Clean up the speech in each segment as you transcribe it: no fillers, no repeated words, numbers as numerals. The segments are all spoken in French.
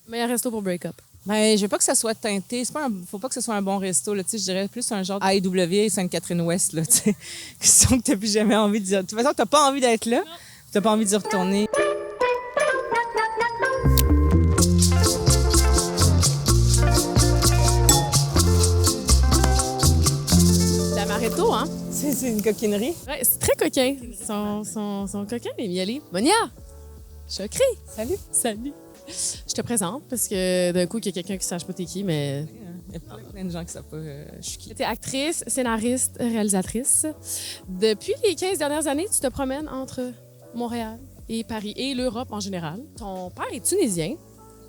Meilleur resto pour break-up. Ben, je veux pas que ça soit teinté. Faut pas que ce soit un bon resto, là. Tu sais, je dirais plus un genre AEW Sainte-Catherine-Ouest, là, tu sais. Question que t'as plus jamais envie de dire. De toute façon, t'as pas envie d'être là. T'as pas envie d'y retourner. L'amaretto, hein? C'est une coquinerie. Ouais, c'est très coquin. Son coquin, les miellés. Monia! Chokri! Salut. Salut! Je te présente parce que d'un coup, il y a quelqu'un qui ne sache pas t'es qui, mais... Il y a plein de gens qui savent pas je suis qui. Tu es actrice, scénariste, réalisatrice. Depuis les 15 dernières années, tu te promènes entre Montréal et Paris et l'Europe en général. Ton père est tunisien.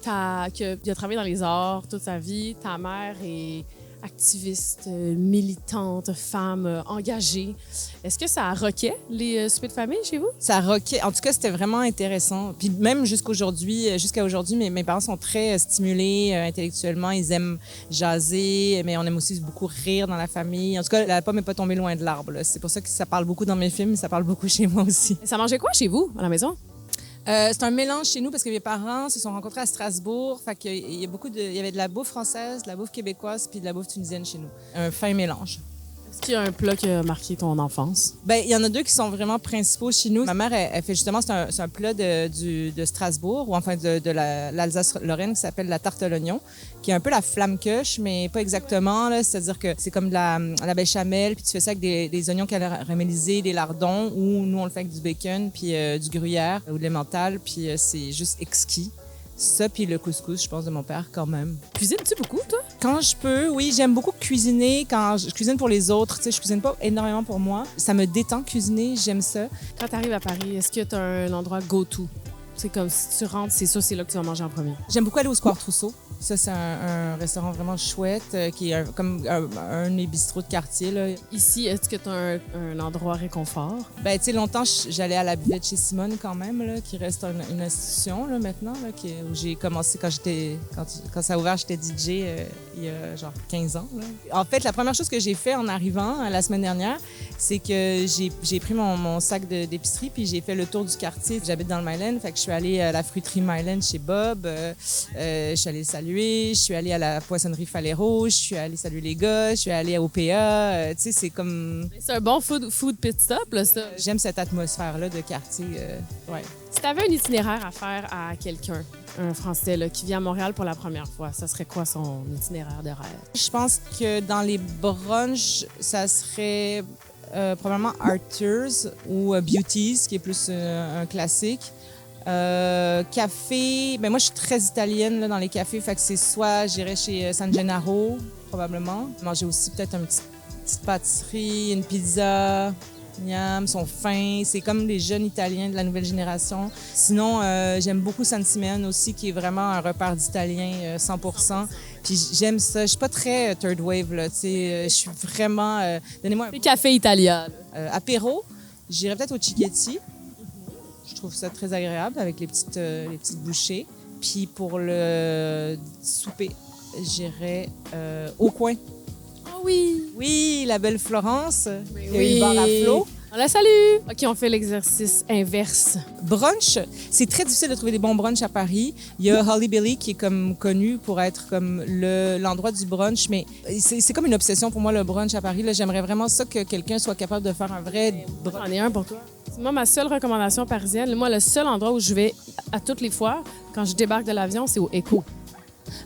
Il a travaillé dans les arts toute sa vie. Ta mère est activiste, militante, femme engagée. Est-ce que ça roquait les soupers de famille chez vous? Ça roquait. En tout cas, c'était vraiment intéressant. Puis même jusqu'à aujourd'hui, mes parents sont très stimulés intellectuellement. Ils aiment jaser, mais on aime aussi beaucoup rire dans la famille. En tout cas, la pomme n'est pas tombée loin de l'arbre, là. C'est pour ça que ça parle beaucoup dans mes films, ça parle beaucoup chez moi aussi. Ça mangeait quoi chez vous, à la maison? C'est un mélange chez nous parce que mes parents se sont rencontrés à Strasbourg. Fait qu'il y a il y avait de la bouffe française, de la bouffe québécoise puis de la bouffe tunisienne chez nous. Un fin mélange. Est-ce qu'il y a un plat qui a marqué ton enfance? Ben, il y en a deux qui sont vraiment principaux chez nous. Ma mère, elle fait justement, c'est un plat de Strasbourg, ou enfin de l'Alsace-Lorraine, qui s'appelle la tarte à l'oignon, qui est un peu la flamme-queuche, mais pas exactement, là. C'est-à-dire que c'est comme de la béchamel, puis tu fais ça avec des oignons caramélisés, des lardons, ou nous, on le fait avec du bacon, puis du gruyère, ou de l'emmental, puis c'est juste exquis. Ça, puis le couscous, je pense, de mon père, quand même. Cuisines-tu beaucoup, toi? Quand je peux, oui, j'aime beaucoup cuisiner. Quand je cuisine pour les autres, tu sais, je cuisine pas énormément pour moi. Ça me détend cuisiner, j'aime ça. Quand tu arrives à Paris, est-ce que tu as un endroit go-to? C'est comme si tu rentres, c'est ça, c'est là que tu vas manger en premier. J'aime beaucoup aller au Square Trousseau. Ça, c'est un restaurant vraiment chouette, qui est comme un des bistrots de quartier, là. Ici, est-ce que tu as un endroit réconfort? Ben, tu sais, longtemps, j'allais à la buvette chez Simone quand même, là, qui reste une institution, là, maintenant, là, où j'ai commencé quand ça a ouvert, j'étais DJ il y a genre 15 ans, là. En fait, la première chose que j'ai fait en arrivant la semaine dernière, c'est que j'ai pris mon sac d'épicerie puis j'ai fait le tour du quartier. J'habite dans le Myland, fait que je suis allée à la fruiterie Myland chez Bob, je suis allée le saluer, je suis allée à la poissonnerie Falero, je suis allée saluer les gars, je suis allée au PA, tu sais, c'est comme... C'est un bon food pit stop, là, ça. J'aime cette atmosphère-là de quartier, ouais. Si tu avais un itinéraire à faire à quelqu'un, un Français là, qui vient à Montréal pour la première fois, ça serait quoi son itinéraire de rêve? Je pense que dans les brunchs, ça serait probablement Arthur's ou Beauty's, qui est plus un classique. Café, ben moi je suis très italienne là, dans les cafés, fait que c'est soit j'irais chez San Gennaro, probablement. Manger aussi peut-être une petite pâtisserie, une pizza. Miam, sont fins, c'est comme les jeunes Italiens de la nouvelle génération. Sinon, j'aime beaucoup San Simeone aussi, qui est vraiment un repère d'Italiens 100%. Puis j'aime ça. Je suis pas très third wave, là, tu sais. Je suis vraiment... donnez-moi Les cafés italiens. apéro, j'irais peut-être au Cicchetti. Je trouve ça très agréable avec les petites bouchées. Puis pour le souper, j'irais au coin. Ah oui! Oui, la belle Florence. Mais Il y a eu le bar à flot. On la salue! OK, on fait l'exercice inverse. Brunch, c'est très difficile de trouver des bons brunchs à Paris. Il y a Holly Billy qui est comme connu pour être comme l'endroit du brunch, mais c'est comme une obsession pour moi le brunch à Paris. Là, j'aimerais vraiment ça que quelqu'un soit capable de faire un vrai brunch. J'en ai un pour toi. Moi, ma seule recommandation parisienne, moi, le seul endroit où je vais à toutes les fois, quand je débarque de l'avion, c'est au Echo.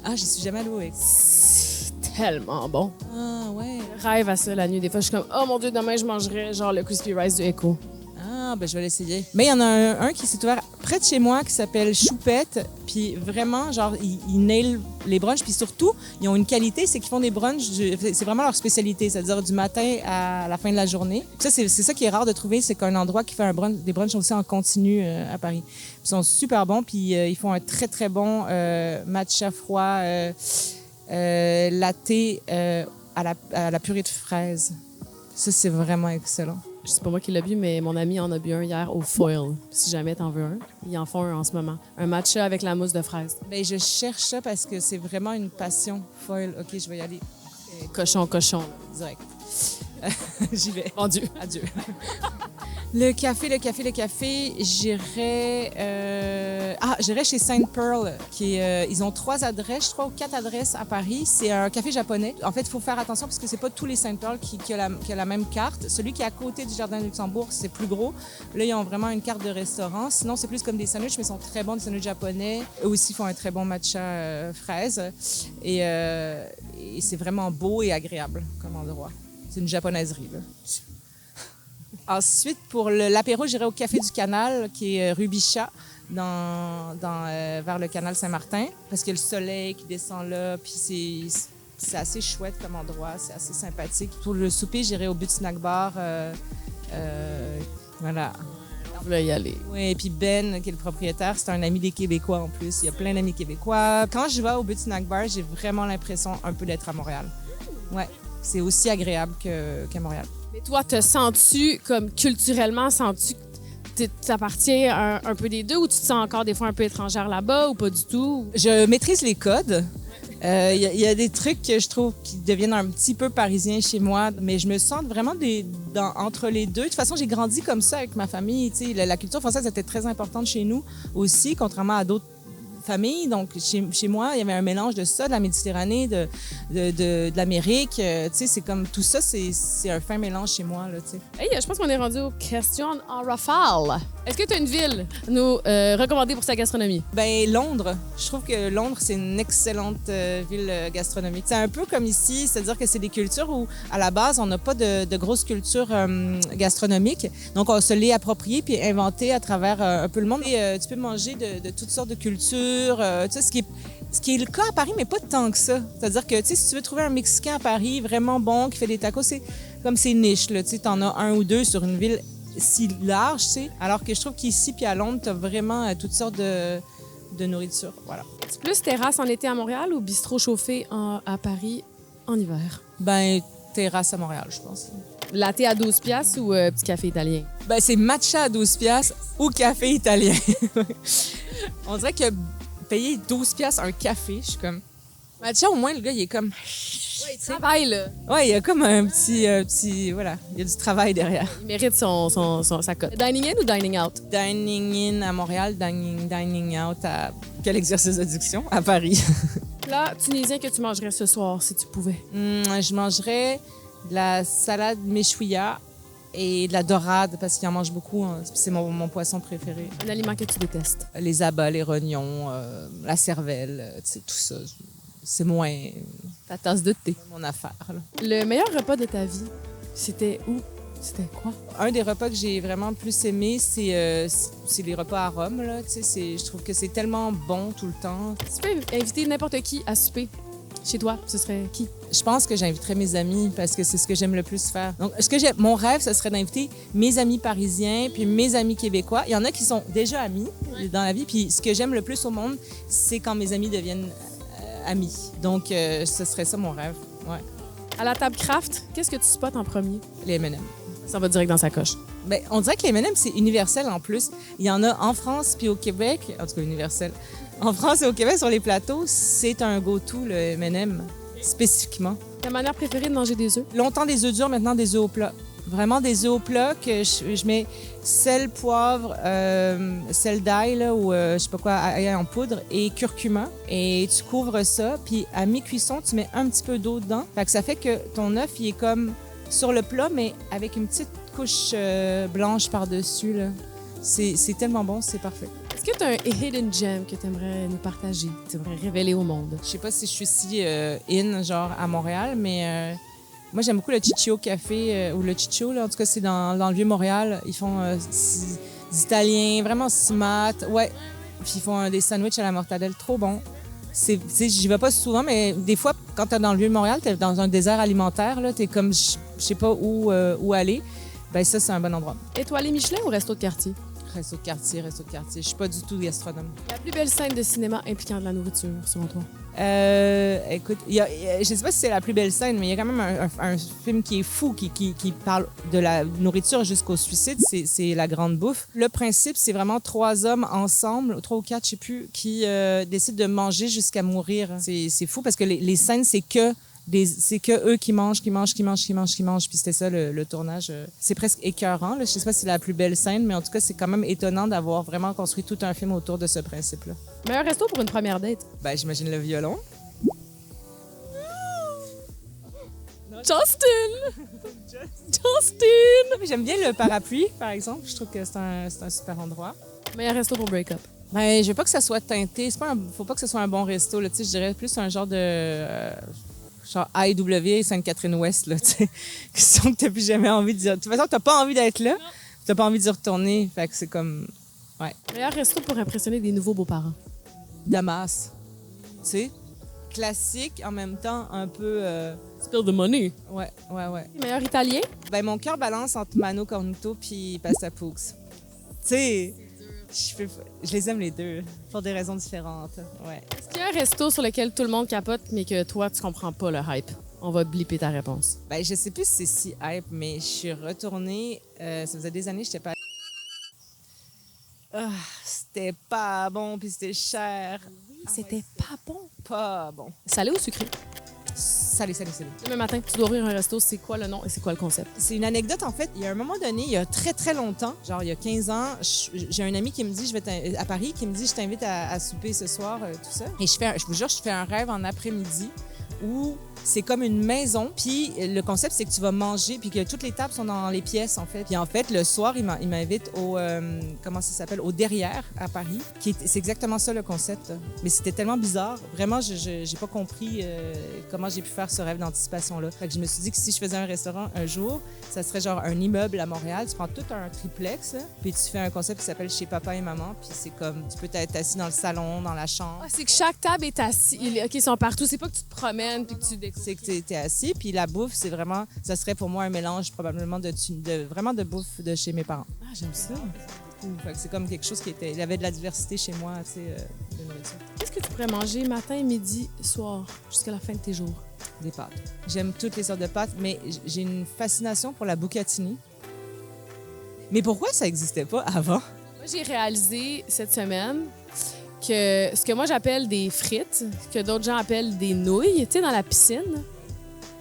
Ah, j'y suis jamais allée au Echo. C'est tellement bon. Ah, ouais. Je rêve à ça la nuit. Des fois, je suis comme, oh mon Dieu, demain, je mangerai genre le Crispy Rice du Echo. Ah, ben je vais l'essayer. Mais il y en a un qui s'est ouvert près de chez moi qui s'appelle Choupette. Puis vraiment, genre, ils nailent les brunchs. Puis surtout, ils ont une qualité, c'est qu'ils font des brunchs, c'est vraiment leur spécialité, c'est-à-dire du matin à la fin de la journée. Puis ça, c'est ça qui est rare de trouver, c'est qu'un endroit qui fait des brunchs aussi en continu à Paris. Ils sont super bons, puis ils font un très, très bon matcha froid latte à la purée de fraises. Ça, c'est vraiment excellent. Je sais pas moi qui l'ai bu, mais mon ami en a bu un hier au Foil. Si jamais t'en veux un, ils en font un en ce moment. Un matcha avec la mousse de fraise. Bien, je cherche ça parce que c'est vraiment une passion. Foil, OK, je vais y aller. Cochon. Direct. J'y vais. Vendu. Adieu. Le café, j'irais j'irais chez Saint Pearl, ils ont 3 adresses, je crois, ou 4 adresses à Paris. C'est un café japonais. En fait, il faut faire attention parce que c'est pas tous les Saint Pearl qui a la même carte. Celui qui est à côté du Jardin de Luxembourg, c'est plus gros. Là, ils ont vraiment une carte de restaurant. Sinon, c'est plus comme des sandwichs, mais ils sont très bons, des sandwichs japonais. Eux aussi font un très bon matcha fraise. Et c'est vraiment beau et agréable comme endroit. C'est une japonaiserie, là. Ensuite, pour l'apéro, j'irai au Café du Canal, qui est rue Bichat, vers le canal Saint-Martin, parce qu'il y a le soleil qui descend là, puis c'est assez chouette comme endroit, c'est assez sympathique. Pour le souper, j'irai au But Snack Bar. Voilà. On voulait y aller. Oui, et puis Ben, qui est le propriétaire, c'est un ami des Québécois en plus. Il y a plein d'amis québécois. Quand je vais au But Snack Bar, j'ai vraiment l'impression un peu d'être à Montréal. Ouais, c'est aussi agréable qu'à Montréal. Mais toi, te sens-tu, comme culturellement, sens-tu que t'appartiens un peu des deux ou tu te sens encore des fois un peu étrangère là-bas ou pas du tout? Je maîtrise les codes. Il y a des trucs que je trouve qui deviennent un petit peu parisiens chez moi, mais je me sens vraiment entre les deux. De toute façon, j'ai grandi comme ça avec ma famille. La culture française était très importante chez nous aussi, contrairement à d'autres familles. Donc, chez moi, il y avait un mélange de ça, de la Méditerranée, de l'Amérique. C'est comme tout ça, c'est un fin mélange chez moi. Là, hey, je pense qu'on est rendu aux questions en rafale. Est-ce que tu as une ville à nous recommander pour sa gastronomie? Ben Londres. Je trouve que Londres, c'est une excellente ville gastronomique. C'est un peu comme ici, c'est-à-dire que c'est des cultures où, à la base, on n'a pas de grosses cultures gastronomiques. Donc, on se l'est approprié puis inventé à travers un peu le monde. Et tu peux manger de toutes sortes de cultures. Ce qui est le cas à Paris, mais pas tant que ça. C'est-à-dire que, si tu veux trouver un Mexicain à Paris vraiment bon, qui fait des tacos, c'est comme c'est niche, là. Tu en as un ou deux sur une ville si large, alors que je trouve qu'ici puis à Londres, tu as vraiment toutes sortes de nourriture. Voilà. C'est plus terrasse en été à Montréal ou bistrot chauffé à Paris en hiver? Ben terrasse à Montréal, je pense. Latte à 12 piastres ou petit café italien? Ben c'est matcha à 12 piastres ou café italien. On dirait que payer 12 piastres un café, je suis comme... Matcha, au moins, le gars, il est comme... Ouais, il travaille, là. Ouais, il y a comme un petit... Voilà, il y a du travail derrière. Il mérite sa cote. Dining in ou dining out? Dining in à Montréal, dining out à... Quel exercice d'addiction? À Paris. Plat tunisien que tu mangerais ce soir, si tu pouvais? Je mangerais de la salade méchouilla et de la dorade, parce qu'il en mange beaucoup. Hein. C'est mon poisson préféré. Un aliment que tu détestes? Les abats, les rognons, la cervelle, tout ça. C'est moins... Ta tasse de thé. Mon affaire. Là. Le meilleur repas de ta vie, c'était où? C'était quoi? Un des repas que j'ai vraiment le plus aimé, c'est les repas à Rome. Là. Je trouve que c'est tellement bon tout le temps. Tu peux inviter n'importe qui à souper chez toi. Ce serait qui? Je pense que j'inviterais mes amis parce que c'est ce que j'aime le plus faire. Donc, mon rêve, ce serait d'inviter mes amis parisiens puis mes amis québécois. Il y en a qui sont déjà amis dans la vie. Puis ce que j'aime le plus au monde, c'est quand mes amis deviennent amis. Donc, ce serait ça mon rêve. Ouais. À la table craft, qu'est-ce que tu spots en premier? Les M&M. Ça va direct dans sa coche. Bien, on dirait que les M&M, c'est universel en plus. Il y en a en France puis au Québec. En tout cas, universel. En France et au Québec, sur les plateaux, c'est un go-to, le M&M, spécifiquement. Ta manière préférée de manger des œufs? Longtemps des œufs durs, maintenant des œufs au plat. Vraiment des œufs au plat que je mets sel, poivre, sel d'ail là, ou je sais pas quoi, ail en poudre et curcuma. Et tu couvres ça, puis à mi-cuisson, tu mets un petit peu d'eau dedans. Fait que ça fait que ton œuf, il est comme sur le plat, mais avec une petite couche blanche par-dessus. Là. C'est tellement bon, c'est parfait. Est-ce que tu as un hidden gem que tu aimerais nous partager, que tu aimerais révéler au monde? Je sais pas si je suis si genre à Montréal, mais moi j'aime beaucoup le Ciccio Café ou le Ciccio. Là. En tout cas, c'est dans le Vieux-Montréal. Ils font des Italiens, vraiment smart. Ouais. Puis ils font des sandwichs à la mortadelle, trop bon. J'y vais pas souvent, mais des fois, quand tu es dans le Vieux-Montréal, tu es dans un désert alimentaire, tu es comme, je sais pas où aller. Ben ça, c'est un bon endroit. Étoilé Michelin ou resto de quartier? Resto de quartier. Je suis pas du tout gastronome. La plus belle scène de cinéma impliquant de la nourriture, selon toi? Écoute, je sais pas si c'est la plus belle scène, mais il y a quand même un film qui est fou, qui parle de la nourriture jusqu'au suicide, c'est La Grande Bouffe. Le principe, c'est vraiment 3 hommes ensemble, 3 ou 4, je sais plus, qui décident de manger jusqu'à mourir. C'est fou parce que les scènes, c'est que c'est que eux qui mangent, puis c'était ça le tournage. C'est presque écœurant, là. Je sais pas si c'est la plus belle scène, mais en tout cas, c'est quand même étonnant d'avoir vraiment construit tout un film autour de ce principe-là. Meilleur resto pour une première date? Ben, j'imagine le violon. Justin! Mais j'aime bien le parapluie, par exemple. Je trouve que c'est un super endroit. Meilleur resto pour break-up? Ben, je veux pas que ça soit teinté. Faut pas que ce soit un bon resto, là. Tu sais, je dirais plus un genre de... genre AEW, Sainte-Catherine-Ouest, là, tu sais. Que t'as plus jamais envie de dire. De toute façon, t'as pas envie d'être là. T'as pas envie d'y retourner. Fait que c'est comme... Ouais. Meilleur resto pour impressionner des nouveaux beaux-parents? Damas. Tu sais? Classique, en même temps, un peu... Spill the money. Ouais. Meilleur italien? Ben, mon cœur balance entre Mano Cornuto puis Pasta Pux. Tu sais... Je les aime les deux, pour des raisons différentes. Ouais. Est-ce qu'il y a un resto sur lequel tout le monde capote, mais que toi, tu comprends pas le hype? On va blipper ta réponse. Ben, je sais plus si c'est si hype, mais je suis retournée... ça faisait des années que j'étais pas... c'était pas bon, puis c'était cher. C'était pas bon. Pas bon. Salé ou sucré? Salé. Demain matin, tu dois ouvrir un resto, c'est quoi le nom et c'est quoi le concept? C'est une anecdote, en fait. Il y a un moment donné, il y a très, très longtemps, genre il y a 15 ans, j'ai un ami qui me dit, à Paris, qui me dit, je t'invite à souper ce soir, tout ça. Et je vous jure, je fais un rêve en après-midi où c'est comme une maison, puis le concept, c'est que tu vas manger, puis que toutes les tables sont dans les pièces, en fait. Puis en fait, le soir, il m'invite au, comment ça s'appelle, au Derrière, à Paris. C'est exactement ça, le concept. Mais c'était tellement bizarre. Vraiment, j'ai pas compris comment j'ai pu faire ce rêve d'anticipation-là. Fait que je me suis dit que si je faisais un restaurant un jour, ça serait genre un immeuble à Montréal. Tu prends tout un triplex, puis tu fais un concept qui s'appelle Chez Papa et Maman, puis c'est comme, tu peux être assis dans le salon, dans la chambre. Ah, c'est que chaque table est assise. OK, ils sont partout. C'est pas que tu te promènes puis que tu découvres. C'est que tu es assis, puis la bouffe, c'est vraiment, ça serait pour moi un mélange probablement vraiment de bouffe de chez mes parents. Ah, j'aime ça. Fait que c'est comme quelque chose il y avait de la diversité chez moi, tu sais, de nourriture. Qu'est-ce que tu pourrais manger matin, midi, soir, jusqu'à la fin de tes jours? Des pâtes. J'aime toutes les sortes de pâtes, mais j'ai une fascination pour la bucatini. Mais pourquoi ça n'existait pas avant? Moi, j'ai réalisé cette semaine que ce que moi j'appelle des frites, que d'autres gens appellent des nouilles, tu sais, dans la piscine,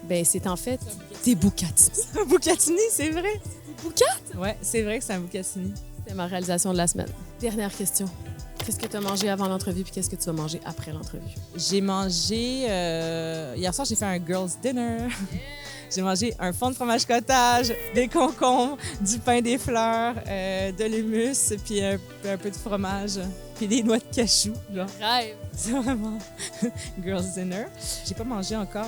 ben c'est en fait des bucatini. Un bucatini, c'est vrai? Bucat? Ouais, c'est vrai que c'est un bucatini. C'était ma réalisation de la semaine. Dernière question. Qu'est-ce que tu as mangé avant l'entrevue puis qu'est-ce que tu vas manger après l'entrevue? J'ai mangé... hier soir, j'ai fait un girls' dinner. J'ai mangé un fond de fromage cottage, des concombres, du pain des fleurs, de l'hummus, puis un peu de fromage, puis des noix de cachou. Genre. Rêve! C'est vraiment girls' dinner. J'ai pas mangé encore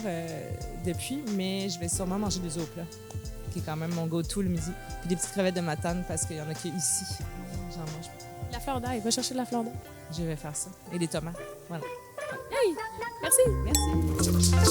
depuis, mais je vais sûrement manger des œufs au plat, qui est quand même mon go-to le midi. Puis des petites crevettes de matane parce qu'il y en a qu'ici. J'en mange pas. La fleur d'ail, va chercher de la fleur d'ail. Je vais faire ça. Et des tomates. Voilà. Hey! Merci! Merci.